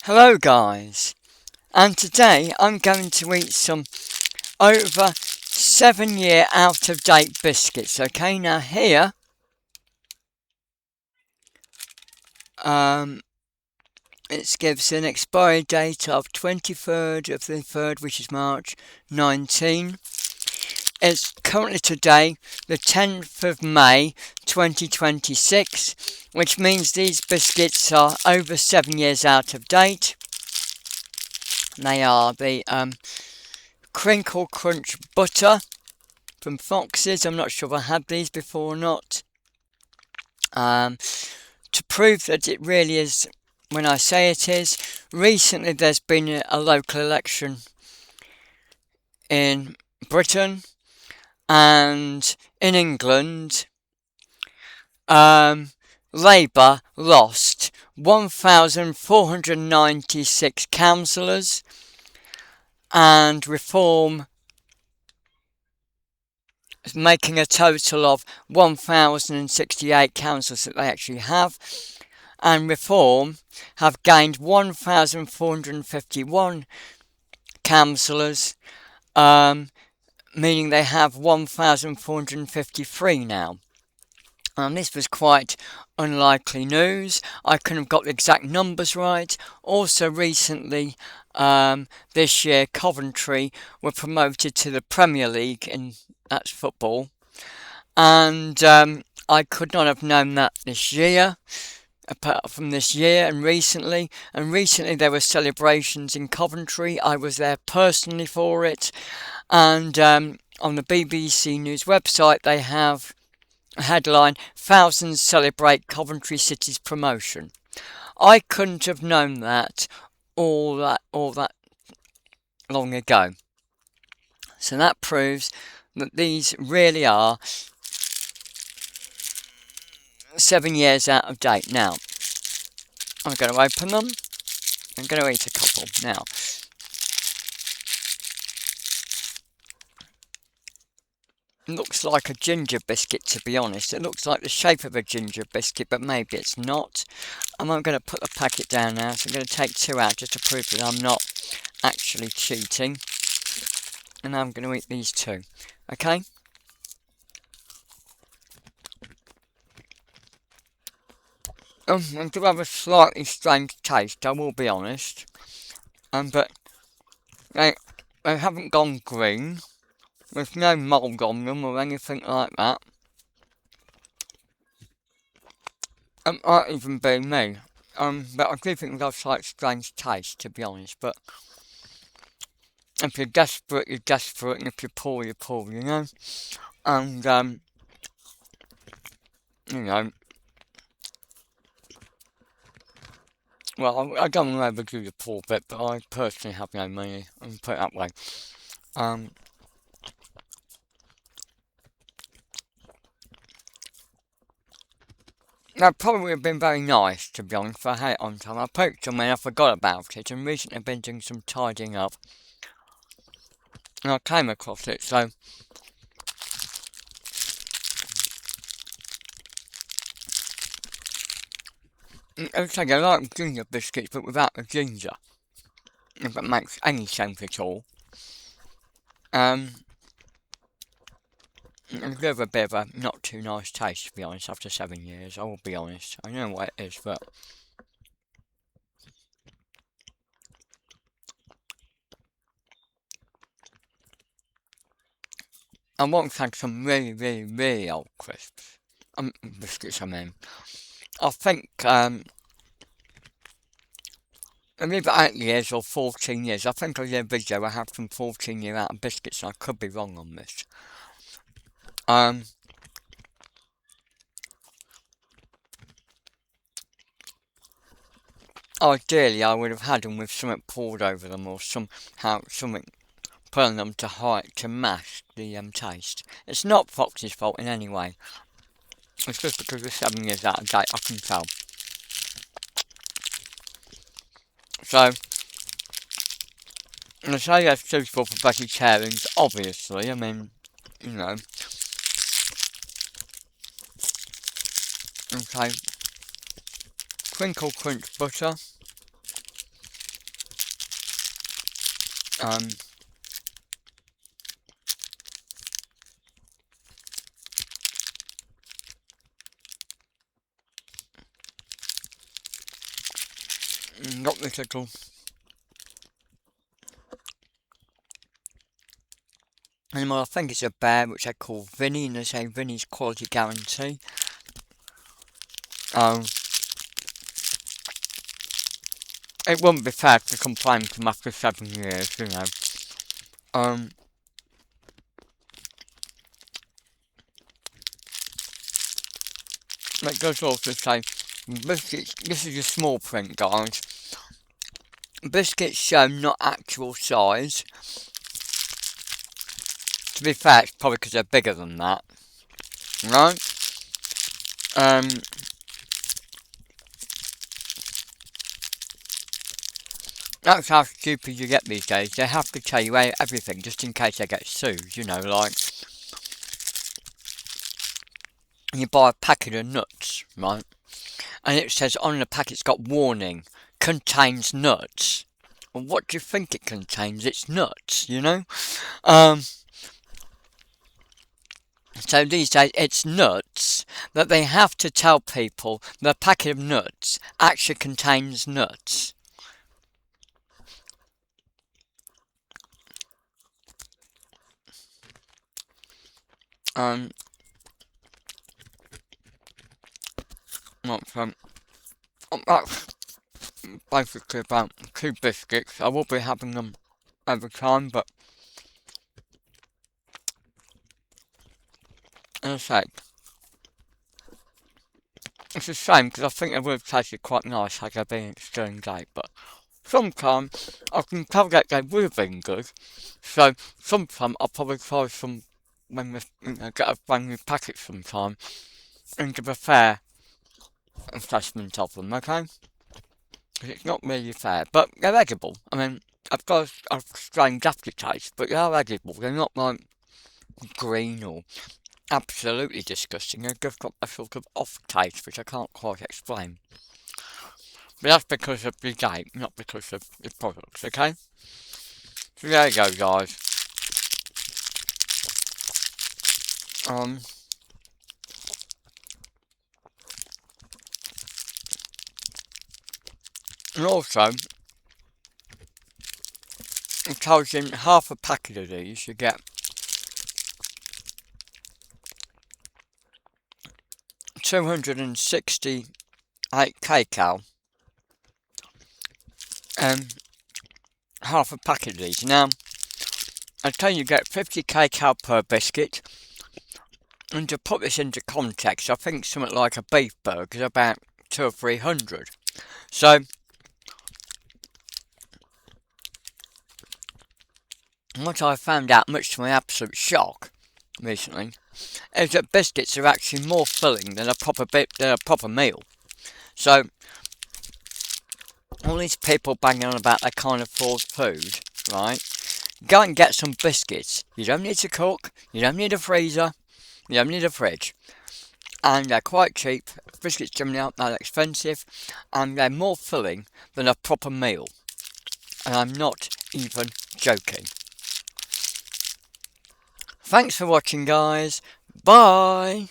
Hello guys, and today I'm going to eat some over 7-year out of date biscuits. Okay, now here it gives an expiry date of 23rd of the 3rd, which is March 19. It's currently today the 10th of May 2026, which means these biscuits are over 7 years out of date. They are the Crinkle Crunch Butter from Fox's. I'm not sure if I had these before or not. To prove that it really is when I say it is, recently there's been a local election in Britain and in England. Labour lost 1,496 councillors and Reform making a total of 1,068 councils that they actually have, and Reform have gained 1,451 councillors, meaning they have 1,453 now. This was quite unlikely news. I couldn't have got the exact numbers right. Also recently, this year, Coventry were promoted to the Premier League, and that's football. And I could not have known that this year, apart from this year and recently. And recently there were celebrations in Coventry. I was there personally for it. And on the BBC News website they have a headline, "Thousands celebrate Coventry City's promotion." I couldn't have known that all that long ago. So that proves that these really are 7 years out of date. Now, I'm going to open them. I'm going to eat a couple now. It looks like a ginger biscuit, to be honest. It looks like the shape of a ginger biscuit, but maybe it's not. And I'm going to put the packet down now, so I'm going to take 2 out just to prove that I'm not actually cheating. And I'm going to eat these 2. Okay? They do have a slightly strange taste, I will be honest. But they haven't gone green. There's no mould on them or anything like that. It might even be me. But I do think they've got a slight strange taste, to be honest. But if you're desperate, you're desperate, and if you're poor, you're poor, you know? And, you know, well, I don't want to overdo the poor bit, but I personally have no money, and put it that way. That probably would have been very nice, to be honest, if I had it on time. I poked them and I forgot about it, and recently I've been doing some tidying up. And I came across it, so... It's like I like ginger biscuits, but without the ginger. If it makes any sense at all. It gives a bit of a not too nice taste, to be honest, after 7 years. I will be honest. I know what it is, but... I once had some really, really, really old crisps. Biscuits, I mean. I think, maybe 8 years or 14 years. I think I did a video I have some 14-year out of biscuits, and I could be wrong on this. Ideally, I would have had them with something poured over them, or something put on them to mask the taste. It's not Fox's fault in any way. It's just because we're 7 years out of date, I can tell. So, I say that's suitable for vegetarians, obviously. I mean, you know. Okay. Crinkle Crunch Butter. got this little animal, I think it's a bear, which I call Vinny, and they say Vinny's quality guarantee. It wouldn't be fair to complain to them after 7 years, you know. It does also say, biscuits, this is a small print, guys. Biscuits show not actual size. To be fair, it's probably because they're bigger than that. Right? That's how stupid you get these days. They have to tell you everything just in case they get sued, you know, like... You buy a packet of nuts, right? And it says on the packet it's got warning, contains nuts. Well, what do you think it contains? It's nuts, you know? So these days it's nuts that they have to tell people the packet of nuts actually contains nuts. That's basically about 2 biscuits. I will be having them every time, but as I say, it's a shame because I think they would have tasted quite nice had they been extreme date, but sometimes I can tell that they would have been good, so sometimes I'll probably try some when we get a brand new packet sometime and give a fair assessment of them, okay? Because it's not really fair, but they're edible. I mean, I've got a strange aftertaste, but they are edible. They're not like green or absolutely disgusting. They've just got a sort of off taste, which I can't quite explain. But that's because of the date, not because of the products, okay? So there you go, guys. And also, it tells you in half a packet of these you get 268 kcal, and half a packet of these. Now, I tell you get 50 kcal per biscuit, and to put this into context, I think something like a beef burger is about 200 or 300. So, what I found out, much to my absolute shock, recently, is that biscuits are actually more filling than a proper meal. So, all these people banging on about they can't afford food, right? Go and get some biscuits. You don't need to cook, you don't need a freezer, you don't need a fridge. And they're quite cheap. Biscuits generally aren't that expensive, and they're more filling than a proper meal. And I'm not even joking. Thanks for watching, guys. Bye!